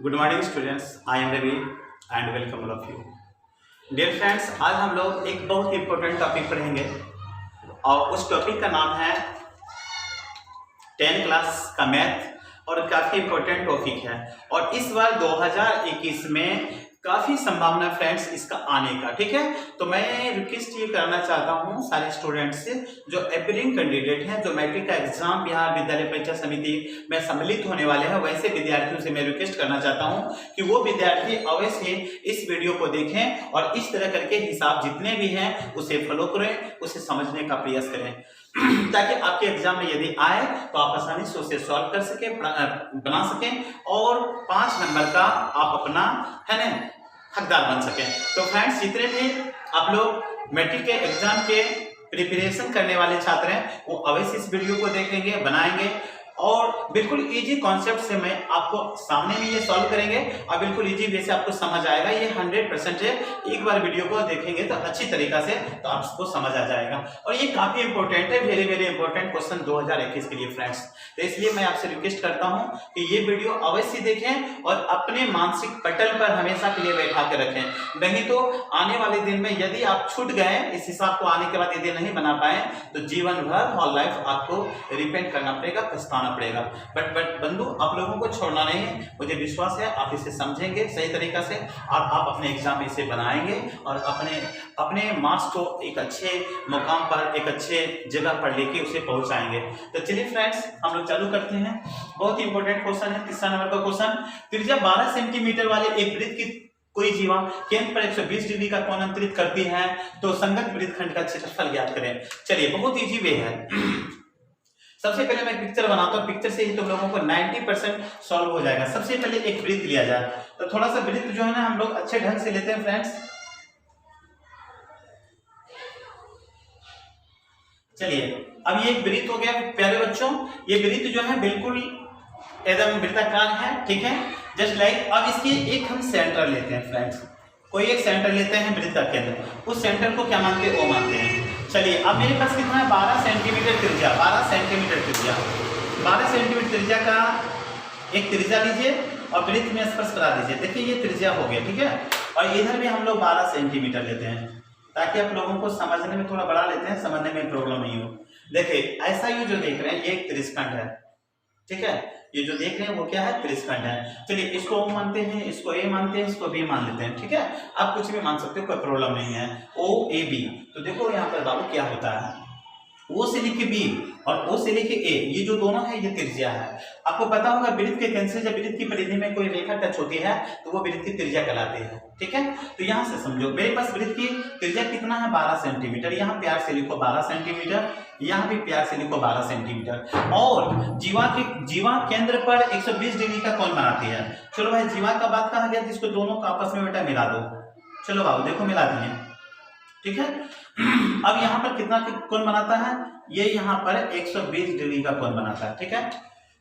Good morning students, I am Ravi and welcome all of you. Dear friends, आज हम लोग एक बहुत ही इंपॉर्टेंट टॉपिक पढ़ेंगे और उस टॉपिक का नाम है 10 क्लास का मैथ और काफ़ी इंपॉर्टेंट टॉपिक है। और इस बार 2021 में काफ़ी संभावना फ्रेंड्स इसका आने का, ठीक है। तो मैं रिक्वेस्ट ये करना चाहता हूँ सारे स्टूडेंट्स से जो एपीयरिंग कैंडिडेट हैं, जो मैट्रिक का एग्जाम बिहार विद्यालय परीक्षा समिति में सम्मिलित होने वाले हैं, वैसे विद्यार्थियों से मैं रिक्वेस्ट करना चाहता हूँ कि वो विद्यार्थी अवश्य इस वीडियो को देखें और इस तरह करके हिसाब जितने भी हैं उसे फॉलो करें, उसे समझने का प्रयास करें ताकि आपके एग्जाम में यदि आए तो आप आसानी से उसे सॉल्व कर सकें, बना सकें और 5 नंबर का आप अपना है ना हकदार बन सकें। तो फ्रेंड्स, जितने भी आप लोग मैट्रिक के एग्जाम के प्रिपरेशन करने वाले छात्र हैं वो अवश्य इस वीडियो को देखेंगे, बनाएंगे और बिल्कुल इजी कॉन्सेप्ट से मैं आपको सामने में ये सॉल्व करेंगे और बिल्कुल इजी वे से आपको समझ आएगा। ये 100% है। एक बार वीडियो को देखेंगे तो अच्छी तरीका से तो आपको समझ आ जाएगा और ये काफी इंपॉर्टेंट है, वेरी वेरी इंपॉर्टेंट क्वेश्चन 2021 के लिए फ्रेंड्स। तो इसलिए मैं आपसे रिक्वेस्ट करता हूं कि ये वीडियो अवश्य देखें और अपने मानसिक पटल पर हमेशा के लिए बैठा कर रखें। नहीं तो आने वाले दिन में यदि आप छूट गए, इस हिसाब को आने के बाद यदि नहीं बना पाए तो जीवन भर हॉल लाइफ आपको रिपेंट करना पड़ेगा, पछताना पड़ेगा। बट बंधु, आप लोगों को छोड़ना नहीं है, मुझे विश्वास है आप इसे समझेंगे सही तरीका से और आप अपने एग्जाम में इसे बनाएंगे और अपने मार्क्स को एक अच्छे मुकाम पर, एक अच्छे जगह पर लेके उसे पहुंचाएंगे। तो चलिए फ्रेंड्स, हम लोग चालू करते हैं। बहुत ही इंपॉर्टेंट क्वेश्चन है, 3 नंबर का क्वेश्चन। त्रिज्या 12 सेंटीमीटर वाले एक वृत्त की कोई जीवा केंद्र पर 120 डिग्री का कोण अंतरित करती है तो संगत वृत्तखंड का क्षेत्रफल ज्ञात करें। चलिए, बहुत इजी वे है। सबसे पहले मैं पिक्चर बनाता हूं, पिक्चर से ही तुम लोगों को 90% सॉल्व हो जाएगा। सबसे पहले एक वृत्त लिया जाए तो थोड़ा सा वृत्त जो है ना हम लोग अच्छे ढंग से लेते हैं फ्रेंड्स। चलिए, अब ये एक वृत्त हो गया प्यारे बच्चों। ये वृत्त जो है बिल्कुल एकदम वृत्ताकार है, ठीक है, जस्ट लाइक। अब इसके एक हम सेंटर लेते हैं फ्रेंड्स, कोई एक सेंटर लेते हैं वृत्त का केंद्र, उस सेंटर को क्या मानते हैं, ओ मानते हैं। चलिए, अब मेरे पास कितना है, 12 सेंटीमीटर त्रिज्या, 12 सेंटीमीटर त्रिज्या, 12 सेंटीमीटर त्रिज्या का एक त्रिज्या लीजिए और वृत्त में स्पर्श करा दीजिए। देखिए ये त्रिज्या हो गया, ठीक है। और इधर भी हम लोग 12 सेंटीमीटर लेते हैं ताकि आप लोगों को समझने में थोड़ा बड़ा लेते हैं, समझने में प्रॉब्लम नहीं हो। देखिए ऐसा ये जो देख रहे हैं ये एक त्रिस्खंड है, ठीक है। ये जो देख रहे हैं वो क्या है, त्रिस्खंड है। चलिए, इसको ओ मानते हैं, इसको ए मानते हैं, इसको बी मान लेते हैं, ठीक है। आप कुछ भी मान सकते हो, कोई प्रॉब्लम नहीं है। ओ ए बी, तो देखो यहाँ पर बाबू क्या होता है, ओ से लेके बी और ओ से लेके ए, ये जो दोनों है ये त्रिज्या है। आपको पता होगा वृत्त के केंद्र से जब वृत्त की परिधि में कोई रेखा टच होती है तो वो वृत्त की त्रिज्या कहलाती है, ठीक है। तो यहाँ से समझो मेरे पास वृत्त की त्रिज्या कितना है, 12 सेंटीमीटर। यहाँ प्यार से लिखो 12 सेंटीमीटर, यहाँ भी प्यार से लिखो 12 सेंटीमीटर। और जीवा केंद्र पर 120 डिग्री का कोण बनाती है। चलो भाई, जीवा का बात कहा गया, इसको दोनों का आपस में बेटा मिला दो। चलो बाबू देखो मिला दिए, ठीक है। अब यहाँ पर कितना कोण बनाता है, ये यहाँ पर 120 डिग्री का कोण बनाता है, ठीक है।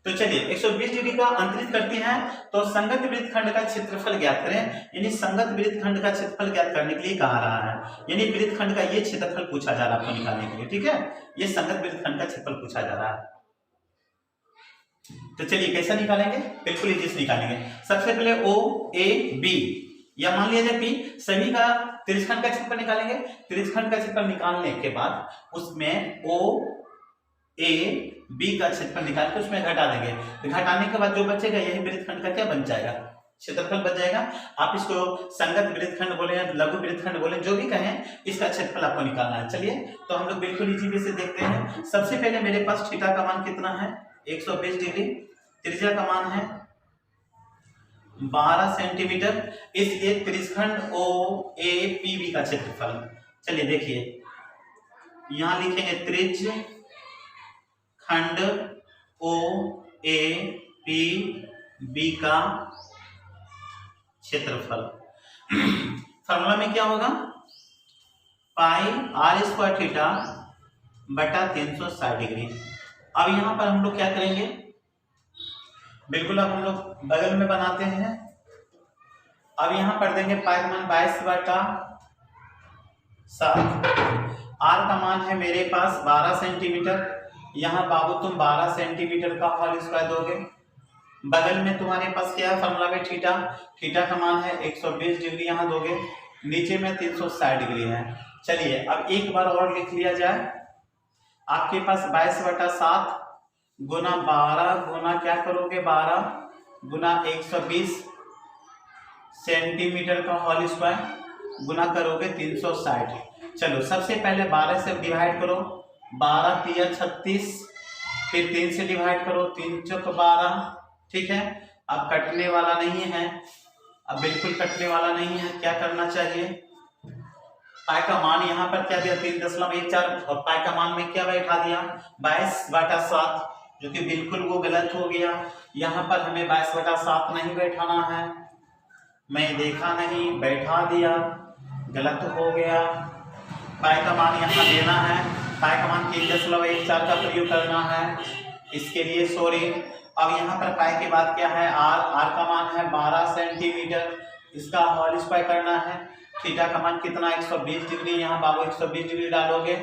तो चलिए, 120 डिग्री का अंतरित करती है तो संगत वृत्तखंड का क्षेत्रफल ज्ञात करें। यानी संगत वृत्तखंड का क्षेत्रफल ज्ञात करने के लिए कहा रहा है, यानी वृत्तखंड का ये क्षेत्रफल पूछा जा रहा है आपको निकालने के लिए, ठीक है। ये संगत वृत्तखंड का क्षेत्रफल पूछा जा रहा है। तो चलिए कैसा निकालेंगे, बिल्कुल इजी से निकालेंगे। सबसे पहले ओ ए बी या मान लिया जाए पी, सभी का त्रिज्यखंड का क्षेत्रफल निकालेंगे। त्रिज्यखंड का क्षेत्रफल निकालने के बाद उसमें ओ ए बी का क्षेत्रफल निकाल के उसमें घटा देंगे। तो घटाने के बाद जो बचेगा यही वृत्तखंड का क्या बन जाएगा, क्षेत्रफल बच जाएगा। आप इसको संगत वृत्तखंड बोले या लघु वृत्तखंड बोले, जो भी कहें, इसका क्षेत्रफल आपको निकालना है। चलिए, तो हम लोग बिल्कुल इजी वे से देखते हैं। सबसे पहले मेरे पास थीटा का मान कितना है, 120 डिग्री, त्रिज्या का मान है 12 सेंटीमीटर, इसलिए त्रिज्यखंड ओ ए पी बी का क्षेत्रफल। चलिए देखिए, यहां लिखेंगे त्रिज्य खंड ओ ए पी बी का क्षेत्रफल। फॉर्मूला में क्या होगा, पाई आर स्क्वायर थीटा बटा 360 डिग्री। अब यहां पर हम लोग क्या करेंगे, बिल्कुल अब हम लोग बगल में बनाते हैं। अब यहां पर देंगे पाई का मान 22 बटा 7, आर का मान है मेरे पास 12 सेंटीमीटर। यहाँ बाबू तुम 12 सेंटीमीटर का होल स्क्वायर दोगे, बगल में तुम्हारे पास क्या है फॉर्मूला में थीटा, थीटा का मान है 120 डिग्री, यहाँ दोगे, नीचे में 360 डिग्री है। चलिए अब एक बार और लिख लिया जाए, आपके पास 22/7 गुना 12 गुना क्या करोगे 12 गुना 120 सेंटीमीटर का होल स्क्वायर गुना करोगे 360। चलो सबसे पहले 12 से डिवाइड करो, 12 तिया 36, फिर 3 से डिवाइड करो, 3 चौक 12, ठीक है। अब कटने वाला नहीं है, अब बिल्कुल कटने वाला नहीं है, क्या करना चाहिए, पाई का मान यहाँ पर क्या दिया 3.14 और पाई का मान में क्या बैठा दिया 22/7, जो कि बिल्कुल वो गलत हो गया। यहाँ पर हमें 22/7 नहीं बैठाना है, मैं देखा नहीं, बैठा दिया, गलत हो गया। पाई का मान यहाँ देना है, पाई का मान 3.14 का प्रयोग करना है, इसके लिए सॉरी। अब यहाँ पर पाई के बाद क्या है आर, आर का मान है 12 सेंटीमीटर, इसका होल स्क्वायर करना है। थीटा का मान कितना 120 डिग्री, यहाँ बाबू 120 डिग्री डालोगे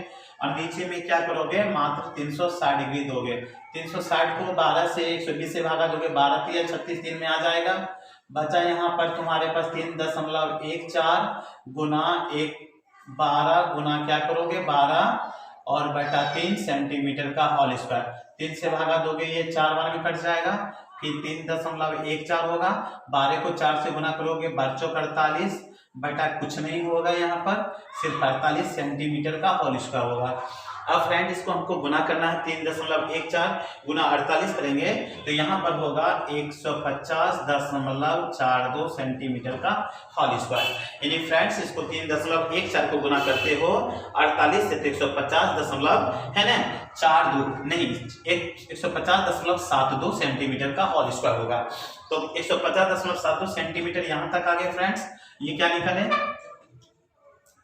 और नीचे में क्या करोगे मात्र 360 डिग्री दोगे। 360 को 12 से 120 से भागा दोगे, 12 तिया 36 3 में आ जाएगा, बचा यहाँ पर तुम्हारे पास 3.14 गुना 12 गुना क्या करोगे 12 और बटा 3 सेंटीमीटर का होल स्क्वायर। 3 से भागा दोगे ये 4 बार में कट जाएगा, फिर 3.14 होगा, 12 को 4 से गुना करोगे 12×48 बटा कुछ नहीं होगा, यहाँ पर सिर्फ 48 सेंटीमीटर का होल स्क्वायर होगा। अब फ्रेंड इसको हमको गुना करना है, 3.14 गुना 48 करेंगे तो यहाँ पर होगा 150.42 सेंटीमीटर का होल स्क्वायर। यानी फ्रेंड्स इसको 3.14 को गुना करते हो 48 से 150 है ना 42 नहीं 150.72 सेंटीमीटर का होल स्क्वायर होगा। तो 150.72 सेंटीमीटर यहाँ तक आ गए फ्रेंड्स। ये क्या निकले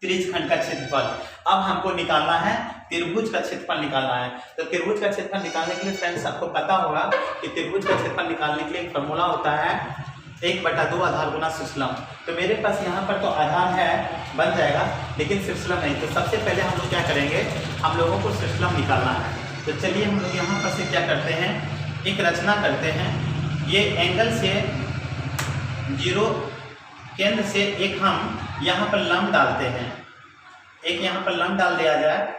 त्रिज्यखंड का क्षेत्रफल। अब हमको निकालना है त्रिभुज का क्षेत्रफल निकालना है। तो त्रिभुज का क्षेत्रफल निकालने के लिए फ्रेंड्स आपको पता होगा कि त्रिभुज का क्षेत्रफल निकालने के लिए एक फॉर्मूला होता है 1/2 आधार गुना सिस्लम। तो मेरे पास यहाँ पर तो आधार है बन जाएगा लेकिन सिस्लम नहीं। तो सबसे पहले हम लोग क्या करेंगे, हम लोगों को सिस्लम निकालना है। तो चलिए हम लोग यहाँ पर से क्या करते हैं, एक रचना करते हैं। ये एंगल से 0 केंद्र से एक हम यहाँ पर लंब डालते हैं, एक यहाँ पर लंब डाल दिया जाए,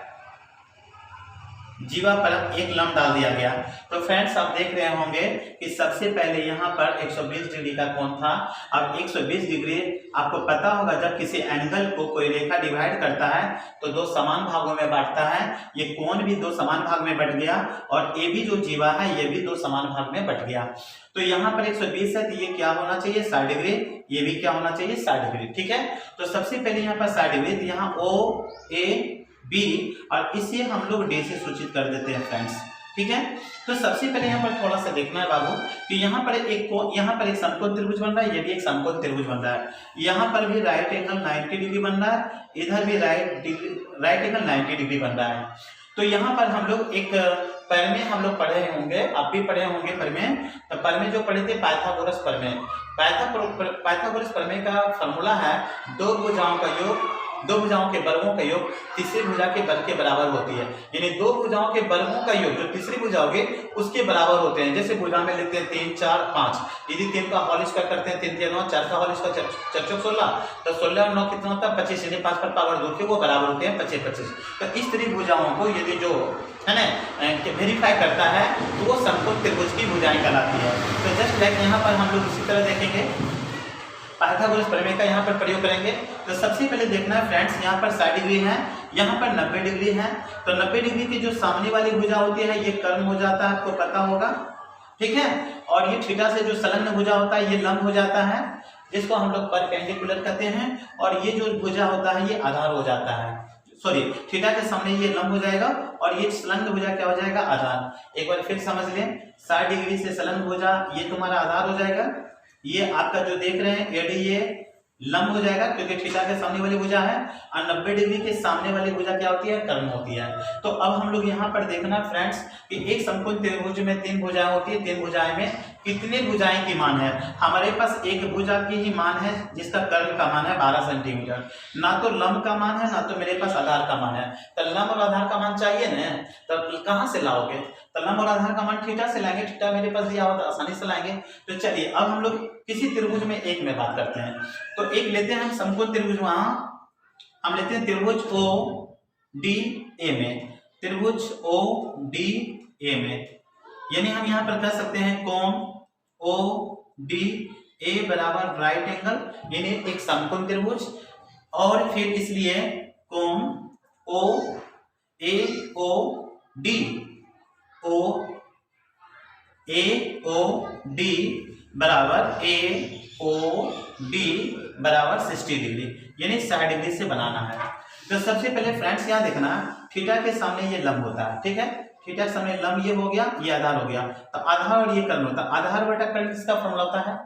जीवा पर एक लंब डाल दिया गया। तो फ्रेंड्स आप देख रहे होंगे कि सबसे पहले यहाँ पर 120 डिग्री का कोण था। अब 120 डिग्री आपको पता होगा जब किसी एंगल को कोई रेखा डिवाइड करता है तो 2 समान भागों में बांटता है। ये कोण भी 2 समान भाग में बट गया और ये भी जो जीवा है ये भी 2 समान भाग में बट गया। तो यहाँ पर 120 है तो ये क्या होना चाहिए 60 डिग्री, ये भी क्या होना चाहिए 60 डिग्री, ठीक है। तो सबसे पहले यहाँ पर 60 डिग्री, तो यहाँ O A B और इसे हम लोग D से सूचित कर देते हैं फ्रेंड्स, ठीक है। तो सबसे पहले यहाँ पर थोड़ा सा देखना है बाबू कि यहाँ पर एक समकोण त्रिभुज बन रहा है, ये भी एक समकोण त्रिभुज बन रहा है। यहाँ पर भी राइट एंगल 90 डिग्री बन रहा है, इधर भी राइट एंगल 90 डिग्री बन रहा है। तो यहाँ पर हम लोग एक प्रमेय हम लोग पढ़े होंगे, आप भी पढ़े होंगे प्रमेय। तो प्रमेय जो पढ़े थे पाइथागोरस प्रमेय। पाइथागोरस प्रमेय का फॉर्मूला है 2 भुजाओं का योग, 2 भुजाओं के वर्गों का योग तीसरी भुजा के वर्ग के बराबर होती है। यानी 2 भुजाओं के वर्गों का योग जो तीसरी भुजा होगी उसके बराबर होते हैं। जैसे भुजा में लेते हैं 3 4 5, यदि 3 का होल स्क्वायर करते हैं 3 3 9, 4 का होल स्क्वायर 4 4 16, तो 16 और 9 कितना होता है 25, यानी 5 पर पावर 2 के वो बराबर होते हैं 25 25। तो इस त्रिभुजाओं को यदि जो है ना वेरीफाई करता है तो वो समकोण त्रिभुज की भुजाएं कहलाती है। तो जस्ट लाइक यहाँ पर हम लोग इसी तरह देखेंगे पाइथागोरस प्रमेय का यहाँ पर प्रयोग करेंगे। तो सबसे पहले देखना है फ्रेंड्स यहाँ पर 60 डिग्री है, यहाँ पर 90 डिग्री है। तो 90 डिग्री की जो सामने वाली भुजा होती है ये कर्म हो जाता है, आपको पता होगा, ठीक है। और ये थीटा से जो संलग्न भुजा होता है ये लंब हो जाता है, जिसको हम लोग परपेंडिकुलर कहते हैं। और ये जो भुजा होता है ये आधार हो जाता है, सॉरी थीटा के सामने ये लंब हो जाएगा और ये संलग्न भुजा क्या हो जाएगा आधार। एक बार फिर समझ लें, 60 डिग्री से संलग्न भुजा ये तुम्हारा आधार हो जाएगा, ये आपका जो देख रहे हैं एडी ये लंब हो जाएगा क्योंकि थीटा के सामने वाली भुजा है, और 90 डिग्री के सामने वाली भुजा क्या होती है कर्म होती है। तो अब हम लोग यहाँ पर देखना फ्रेंड्स कि एक समकोण त्रिभुज में 3 भुजाएं होती है, 3 भुजाएं में कितने भुजाएं की मान है? हमारे पास एक भुजा की ही मान है जिसका कर्ण का मान है 12 सेंटीमीटर। ना तो लंब का मान है ना तो मेरे पास आधार का मान है। तो लंब और आधार का मान चाहिए ना, तो कहाँ से लाओगे? तो लंब और आधार का मान थीटा से लाएंगे, थीटा मेरे पास दिया होता, आसानी से लाएंगे। तो चलिए अब हम लोग किसी त्रिभुज में एक में बात करते हैं। तो एक लेते हैं हम समकोण त्रिभुज, वहां हम लेते हैं त्रिभुज ओ डी ए में, त्रिभुज ओ डी ए में, यानी हम यहाँ पर कह सकते हैं कोण ओ डी ए बराबर राइट एंगल, यानी एक समकोण त्रिभुज। और फिर इसलिए कोण ओ ए ओ डी, ओ ए ओ डी बराबर ए ओ डी बराबर 60 डिग्री, यानी 60 डिग्री से बनाना है। तो सबसे पहले फ्रेंड्स यहाँ देखना, थीटा के सामने ये लंब होता है, ठीक है, थीटा के सामने लंब ये हो गया, ये आधार हो गया। तो आधार और ये कर्ण होता है। आधार बटा कर्ण किसका फॉर्मूला होता है?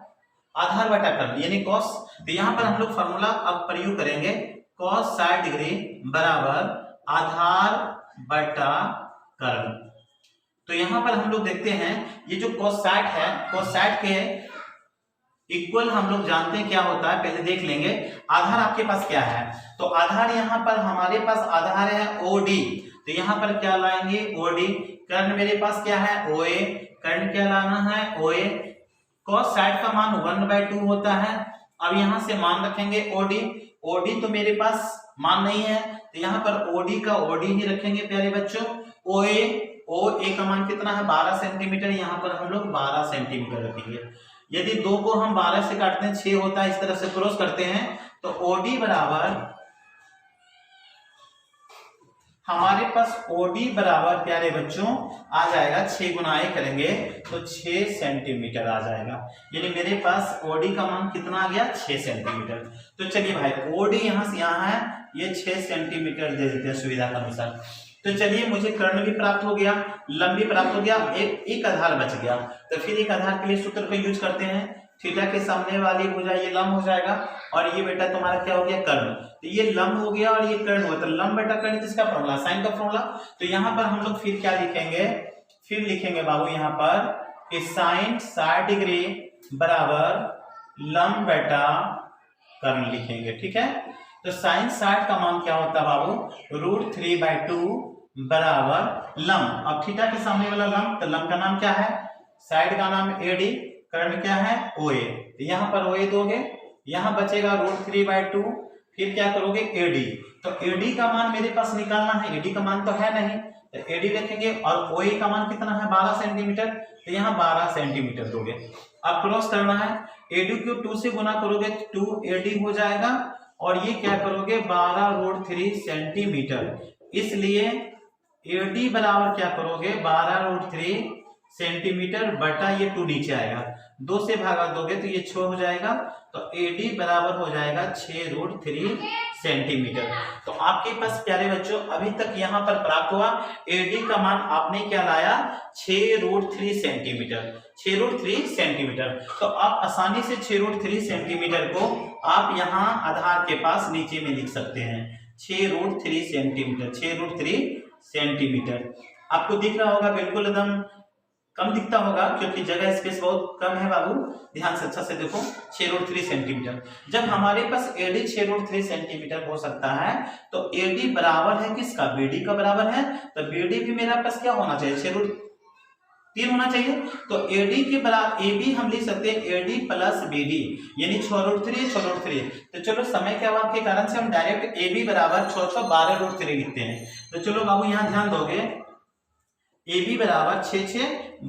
आधार बटा कर्ण यानी कॉस। तो यहाँ पर हम लोग फॉर्मूला अब प्रयोग करेंगे, कॉस 60 डिग्री बराबर आधार बटा कर्ण। तो यहाँ पर हम लोग देखते हैं ये जो cos 60 है, cos 60 के इक्वल हम लोग जानते हैं क्या होता है, पहले देख लेंगे। आधार आपके पास क्या है? तो आधार यहाँ पर हमारे पास आधार है OD, तो यहाँ पर क्या लाएंगे OD। कर्ण मेरे पास क्या है OA, कर्ण क्या लाना है OA। cos 60 का मान 1/2 होता है। अब यहाँ से मान रखेंगे OD, OD तो मेरे पास मान नहीं है, तो यहाँ पर OD का OD ही रखेंगे प्यारे बच्चों। OA का मान कितना है 12 सेंटीमीटर, यहाँ पर हम लोग 12 सेंटीमीटर रखेंगे। यदि 2 को हम 12 से काटते हैं 6 होता है, इस तरह से क्रॉस करते हैं, तो OD बराबर हमारे पास OD बराबर प्यारे बच्चों आ जाएगा 6 गुना 1 करेंगे तो 6 सेंटीमीटर आ जाएगा, यानी मेरे पास OD का मान कितना आ गया 6 सेंटीमीटर। तो चलिए भाई OD यहाँ से यहाँ है, ये 6 सेंटीमीटर दे देते हैं सुविधा के अनुसार। तो चलिए मुझे कर्ण भी प्राप्त हो गया, लंब भी प्राप्त हो गया, एक आधार बच गया। तो फिर एक आधार के लिए सूत्र को यूज करते हैं, थीटा के सामने वाली भुजा ये लंब हो जाएगा और ये बेटा तुम्हारा क्या हो गया कर्ण। तो ये लंब हो गया और ये कर्ण हुआ, तो लंब बटा कर्ण किसका फॉर्मूला? साइन का फॉर्मूला। तो यहाँ पर हम लोग फिर क्या लिखेंगे? फिर लिखेंगे बाबू यहाँ पर कि साइन 60 डिग्री बराबर लंब बटा कर्ण लिखेंगे, ठीक है। तो साइन 60 का मान क्या होता है बाबू? √3/2 बराबर लंब। अब थीटा के सामने वाला लंब, तो लंब का नाम क्या है? साइड का नाम AD, कर्ण क्या है OA। तो यहाँ पर OA दोगे, यहाँ बचेगा √3/2, फिर क्या करोगे AD। तो AD का मान मेरे पास निकालना है, AD का मान तो है नहीं, तो AD रखेंगे। और OA का मान कितना है 12 सेंटीमीटर, तो यहाँ 12 सेंटीमीटर दोगे। अब क्रॉस करना है, AD को 2 से गुना करोगे 2AD हो जाएगा, और ये क्या करोगे 12√3 सेंटीमीटर। इसलिए AD बराबर क्या करोगे 12√3 सेंटीमीटर बटा ये 2 नीचे आएगा, 2 से भागा दोगे तो ये 6 हो जाएगा। तो AD बराबर हो जाएगा 6√3 सेंटीमीटर। तो आपके पास प्यारे बच्चों अभी तक यहाँ पर प्राप्त हुआ AD का मान आपने क्या लाया 6√3 सेंटीमीटर, 6√3 सेंटीमीटर। तो आप आसानी से 6√3 सेंटीमीटर को आप यहाँ आधार के पास नीचे में लिख सकते हैं, 6√3 सेंटीमीटर, 6√3 सेंटीमीटर। आपको दिख रहा होगा बिल्कुल एकदम कम दिखता होगा क्योंकि जगह स्पेस बहुत कम है बाबू, ध्यान से अच्छा से देखो 6√3 सेंटीमीटर। जब हमारे पास AD 6√3 सेंटीमीटर हो सकता है तो AD बराबर है किसका? BD का बराबर है, तो BD भी मेरा पास क्या होना चाहिए 6√3 होना चाहिए। तो AD के बराबर AB हम लिख सकते हैं AD प्लस BD, यानी 6√3। तो चलो समय के अभाव के कारण से हम डायरेक्ट AB बराबर 6 12√3 लिखते हैं। तो चलो बाबू यहाँ ध्यान दोगे, AB बराबर 6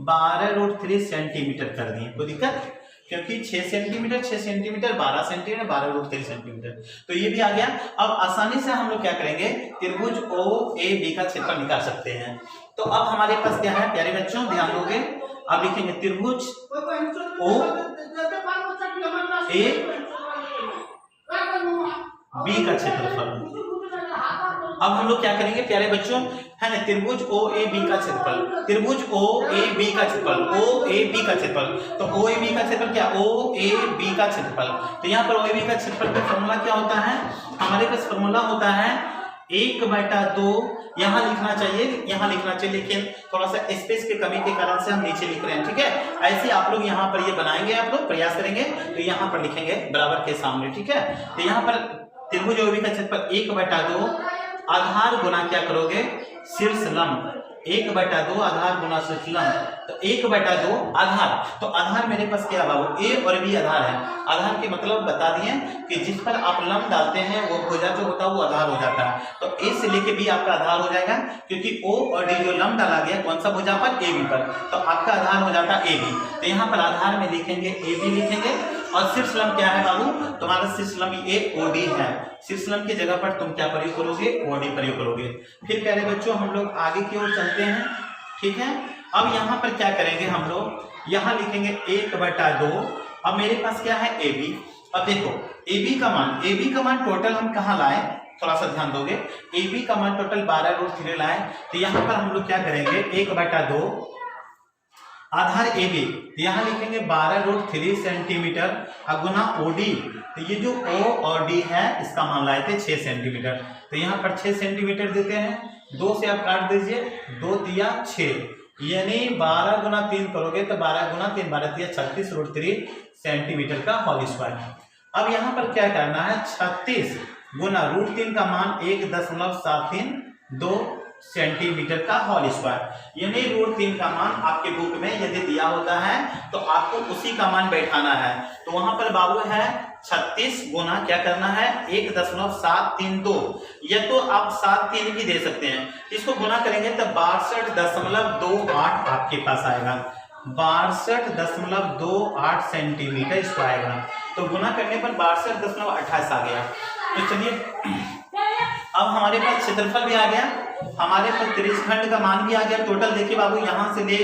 12√3 सेंटीमीटर कर दिए, कोई दिक्कत? क्योंकि 6 सेंटीमीटर 6 सेंटीमीटर 12 सेंटीमीटर 12√3 सेंटीमीटर, तो ये भी आ गया। अब आसानी से हम लोग क्या करेंगे त्रिभुज OAB का क्षेत्रफल निकाल सकते हैं। तो अब हमारे पास क्या है प्यारे बच्चों ध्यान दोगे, अब लिखेंगे त्रिभुज OAB का क्षेत्रफल। अब हम लोग क्या करेंगे प्यारे बच्चों, है ना, त्रिभुज OAB का क्षेत्रफल, त्रिभुज OAB का क्षेत्रफल, OAB का क्षेत्रफल। तो OAB का क्षेत्रफल क्या? OAB का क्षेत्रफल। तो यहाँ पर OAB का क्षेत्रफल का फॉर्मूला क्या होता है? हमारे पास फॉर्मूला होता है 1/2 यहाँ लिखना चाहिए, यहाँ लिखना चाहिए, लेकिन थोड़ा सा स्पेस की कमी के कारण से हम नीचे लिख रहे हैं, ठीक है। ऐसे आप लोग यहाँ पर ये बनाएंगे, आप लोग प्रयास करेंगे तो यहाँ पर लिखेंगे बराबर के सामने, ठीक है। तो यहाँ पर त्रिभुज OAB का क्षेत्रफल 1/2 आधार गुना क्या करोगे, शीर्ष लंब, 1/2 आधार गुना शीर्ष लंब, तो 1/2 आधार, तो आधार मेरे पास क्या बाबू, A और B आधार है। आधार के मतलब बता दिए कि जिस पर आप लंब डालते हैं वो भुजा जो होता है वो आधार हो जाता है। तो A से लेके B आपका आधार हो जाएगा, क्योंकि O और D जो लंब डाला गया कौन सा भुजा पर, AB पर, तो आपका आधार हो जाता है AB। तो यहाँ पर आधार में लिखेंगे AB लिखेंगे, और शीर्ष लंब क्या है बाबू, तुम्हारा शीर्ष लंब AOD है। शीर्ष लंब की जगह पर तुम क्या प्रयोग करोगे, OD प्रयोग करोगे। फिर प्यारे बच्चों हम लोग आगे की ओर चलते हैं, ठीक है। अब यहाँ पर क्या करेंगे हम लोग, यहाँ लिखेंगे 1/2। अब मेरे पास क्या है AB। अब देखो AB का मान टोटल हम कहाँ लाए, थोड़ा सा ध्यान दोगे, AB का मान टोटल 12√3 लाए। तो यहाँ पर हम लोग क्या करेंगे, 1/2 आधार AB, यहाँ लिखेंगे 12√3 सेंटीमीटर गुना OD। तो ये जो O और D है इसका मान लाए थे 6 सेंटीमीटर, तो यहाँ पर 6 सेंटीमीटर देते हैं, 2 से आप काट दीजिए, 2 तिया 6, यानी 12 गुना 3 करोगे तो 12 गुना 3 12 तिया 36√3 सेंटीमीटर का होल स्क्वायर। अब यहाँ पर क्या करना है, 36 गुना √3 का मान 1.732 सेंटीमीटर का होल स्क्वायर, यानी √3 का मान आपके बुक में यदि दिया होता है तो आपको उसी का मान बैठाना है। तो वहां पर बाबू है 36 गुना क्या करना है, 1.732, या तो आप 73 भी दे सकते हैं, इसको गुना करेंगे तो 62.28 आपके पास आएगा, 62.28 सेंटीमीटर इसको आएगा। तो गुना करने पर 62.28 आ गया। तो चलिए अब हमारे पास क्षेत्रफल भी आ गया, हमारे पास त्रिज्यखंड का मान भी आ गया। टोटल देखिए बाबू, यहाँ से ले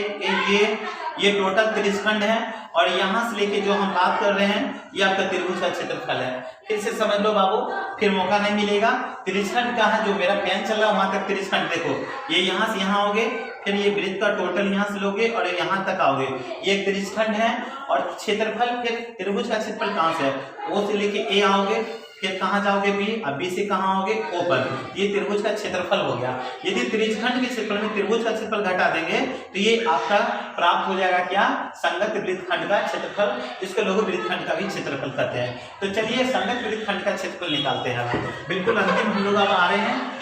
ये टोटल त्रिज्यखंड है, और यहाँ से लेके जो हम बात कर रहे हैं ये आपका त्रिभुज का क्षेत्रफल है। फिर से समझ लो बाबू, फिर मौका नहीं मिलेगा। त्रिज्यखंड का है, जो मेरा पेन चल रहा है वहां तक त्रिज्यखंड देखो, ये यहाँ से यहाँ आओगे, फिर ये वृत्त का टोटल यहाँ से लोगे और यहाँ तक आओगे, ये एक त्रिज्यखंड है। और क्षेत्रफल, फिर त्रिभुज का क्षेत्रफल कहाँ से है, O से लेके A आओगे, फिर कहाँ जाओगे B, अब B से कहाँ आओगे O पर, ये त्रिभुज का क्षेत्रफल हो गया। यदि त्रिज्यखंड के क्षेत्रफल में त्रिभुज का क्षेत्रफल घटा देंगे तो ये आपका प्राप्त हो जाएगा क्या, संगत वृत्तखंड का क्षेत्रफल, इसको लोग वृत्तखंड का भी क्षेत्रफल कहते हैं। तो चलिए संगत वृत्तखंड का क्षेत्रफल निकालते हैं। बिल्कुल अंतिम हम लोग अब आ रहे हैं,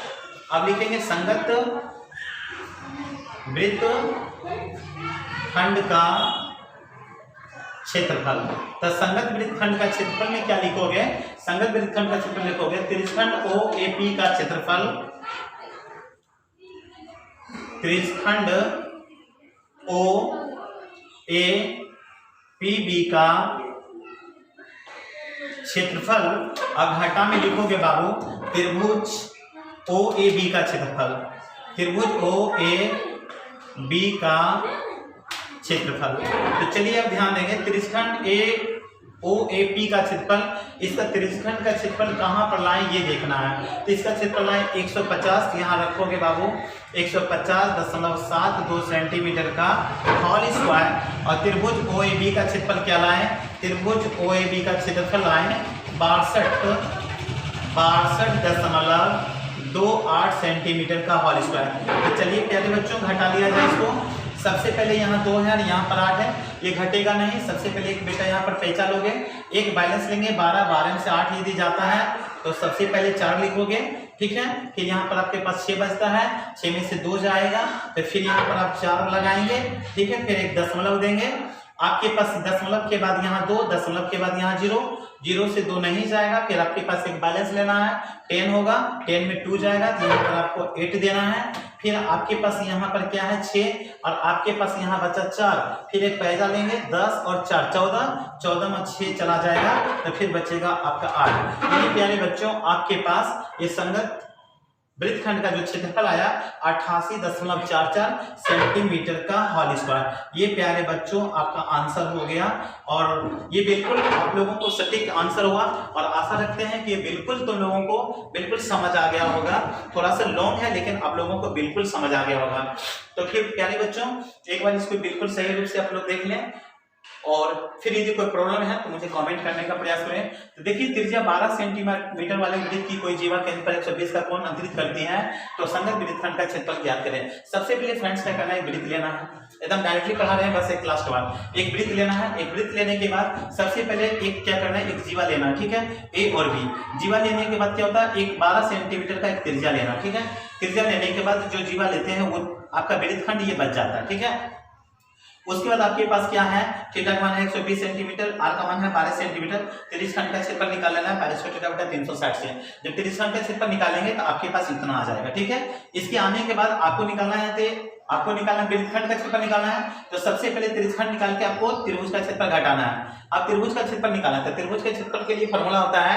अब लिखेंगे संगत वृत्तखंड का क्षेत्रफल। तो संगत वृत्तखंड का क्षेत्रफल में क्या लिखोगे, संगत वृत्तखंड का क्षेत्रफल लिखोगे त्रिज्यखंड OAP का क्षेत्रफल, त्रिज्यखंड OAPB का क्षेत्रफल। अब घटा में लिखोगे बाबू त्रिभुज OAB का क्षेत्रफल, त्रिभुज OAB का क्षेत्रफल। तो चलिए अब ध्यान देंगे, त्रिज्यखंड OAP का क्षेत्रफल, इसका त्रिज्यखंड का क्षेत्रफल कहाँ पर लाएं ये देखना है। तो इसका क्षेत्रफल लाएं 150, यहाँ रखोगे बाबू 150.72 सेंटीमीटर का होल स्क्वायर। और त्रिभुज OAB का क्षेत्रफल क्या लाएं, त्रिभुज OAB का क्षेत्रफल लाएं 62.28 सेंटीमीटर का होल स्क्वायर। तो चलिए प्यारे बच्चों घटा लिया जाए इसको। सबसे पहले यहाँ 2 है और यहाँ पर 8 है, ये घटेगा नहीं। सबसे पहले एक बेटा यहाँ पर पैंचा लोगे, एक बैलेंस लेंगे 12 में से 8 यदि जाता है तो सबसे पहले 4 लिखोगे, ठीक है। फिर यहाँ पर आपके पास 6 बचता है, 6 में से 2 जाएगा, तो फिर यहाँ पर आप 4 लगाएंगे, ठीक है। फिर एक दशमलव देंगे, आपके पास दशमलव के बाद यहाँ 2, दशमलव के बाद यहाँ 0, 0 से 2 नहीं जाएगा। फिर आपके पास एक बैलेंस लेना है, 10 होगा, 10 में 2 जाएगा तो यहाँ पर आपको 8 देना है। फिर आपके पास यहाँ पर क्या है 6, और आपके पास यहाँ बचा 4, फिर एक पैजा लेंगे 10 और 4 14, 14 में 6 चला जाएगा तो फिर बचेगा आपका 8। यानी प्यारे बच्चों आपके पास ये संगत वृत्तखंड का जो क्षेत्रफल आया 88.44 सेंटीमीटर का होल स्क्वायर। ये प्यारे बच्चों आपका आंसर हो गया, और ये बिल्कुल आप लोगों को सटीक आंसर हुआ, और आशा रखते हैं कि ये बिल्कुल तुम लोगों को बिल्कुल समझ आ गया होगा। थोड़ा सा लॉन्ग है लेकिन आप लोगों को बिल्कुल समझ आ गया होगा। तो फिर प्यारे बच्चों एक बार इसको बिल्कुल सही रूप से आप लोग देख लें। और फिर यदि कोई प्रॉब्लम है तो मुझे कमेंट करने का प्रयास करें। तो देखिए त्रिज्या 12 सेंटीमीटर वाले वृत्त की कोई जीवा केंद्र पर 120 का कोण अंतरित करती है तो संगत वृत्तखंड का क्षेत्रफल ज्ञात करें। सबसे पहले फ्रेंड्स क्या करना है, एक वृत्त लेना है, एकदम डायरेक्टली पढ़ा रहे हैं, बस एक लास्ट बार, एक वृत्त लेना है। एक वृत्त लेने के बाद सबसे पहले एक क्या करना है, एक जीवा लेना है, ठीक है, ए और बी। जीवा लेने के बाद क्या होता है, एक 12 सेंटीमीटर का एक त्रिज्या लेना, ठीक है। त्रिज्या लेने के बाद जो जीवा लेते हैं वो आपका वृत्तखंड ये बच जाता है, ठीक है। उसके बाद आपके पास क्या है, थीटा का मान है 120 सेंटीमीटर, आर का मान है 12 सेंटीमीटर। त्रिज्यखंड का क्षेत्रफल निकाल लेना है 360 से। जब त्रिज्यखंड का क्षेत्रफल निकालेंगे तो आपके पास इतना आ जाएगा, ठीक है। इसके आने के बाद आपको निकालना है वृत्तखंड का क्षेत्रफल निकालना है। तो सबसे पहले त्रिज्यखंड निकाल के आपको त्रिभुज का क्षेत्रफल घटाना है। अब त्रिभुज का क्षेत्रफल निकालना है तो त्रिभुज के क्षेत्रफल के लिए फॉर्मूला होता है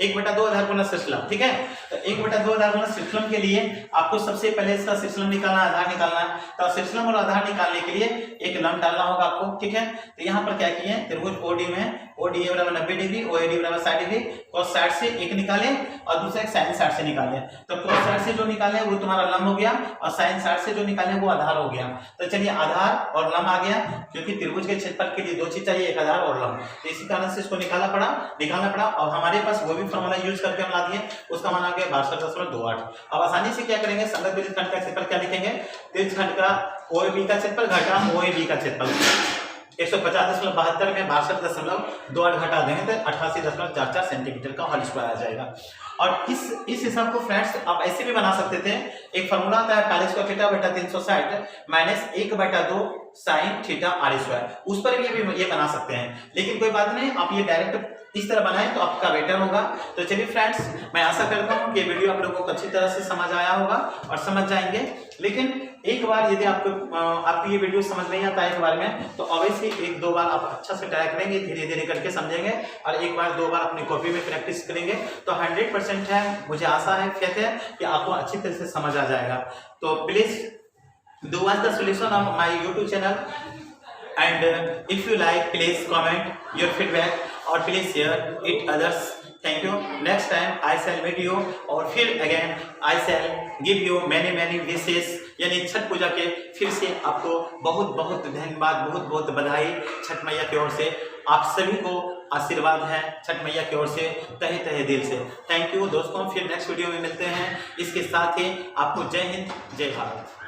1/2 आधार गुना शीर्षलंब, ठीक है। तो 1/2 आधार गुना शीर्षलंब के लिए आपको सबसे पहले इसका शीर्षलंब निकालना, आधार निकालना है। तो शीर्षलंब और आधार निकालने के लिए एक लंब डालना होगा आपको, ठीक है। तो यहाँ पर क्या किए, त्रिभुज ओडी में ODA बराबर 90 डिग्री, OAD बराबर 60 डिग्री, cos 60 से एक निकाले और दूसरा एक sin 60 से निकाले। तो cos 60 से जो निकाले वो तुम्हारा लंब हो गया और sin 60 से जो निकाले वो आधार हो गया। तो चलिए आधार और लंब आ गया, क्योंकि त्रिभुज के क्षेत्रफल के लिए दो चीज चाहिए, एक आधार और लंब। तो इसी कारण से इसको निकालना पड़ा और हमारे पास वो भी फॉर्मूला यूज करके हम ला दिए, उसका मान आ गया 62.28। अब आसानी से क्या करेंगे, संगत वृत्तखंड का क्षेत्रफल क्या लिखेंगे, त्रिज्यखंड का OAB का क्षेत्रफल घटा OAB का क्षेत्रफल। 150.72 में 62.28 घटा देंगे तो 88.44 सेंटीमीटर का होल स्क्वायर आ जाएगा। और इस हिसाब को फ्रेंड्स आप ऐसे भी बना सकते थे, एक फॉर्मूला आता है पाई स्क्वायर थीटा बटा 360 minus 1/2 sine theta R square, उस पर भी ये बना सकते हैं। लेकिन कोई बात नहीं, आप ये डायरेक्ट इस तरह बनाएं तो आपका बेटर होगा। तो चलिए फ्रेंड्स, मैं आशा करता हूँ कि ये वीडियो आप लोगों को अच्छी तरह से समझ आया होगा और समझ जाएंगे। लेकिन एक बार यदि आपको ये वीडियो समझ नहीं आता है एक बार में, तो ऑब्वियसली 1-2 बार आप अच्छा से ट्राई करेंगे, धीरे धीरे करके समझेंगे और एक बार 2 बार अपनी कॉपी में प्रैक्टिस करेंगे तो 100% है, मुझे आशा है, कहते हैं कि आपको अच्छी तरह से समझ आ जाएगा। तो please do watch the solution of my YouTube channel and if you like please comment your feedback or please share it others. Thank you. Next time I shall meet you और फिर again I shall give you many wishes, यानी छठ पूजा के फिर से आपको बहुत बहुत धन्यवाद, बहुत बहुत बधाई छठ मैया की ओर से। आप सभी को आशीर्वाद है छठ मैया की ओर से तहे तहे दिल से। थैंक यू दोस्तों, फिर नेक्स्ट वीडियो में मिलते हैं। इसके साथ ही आपको जय हिंद, जय भारत।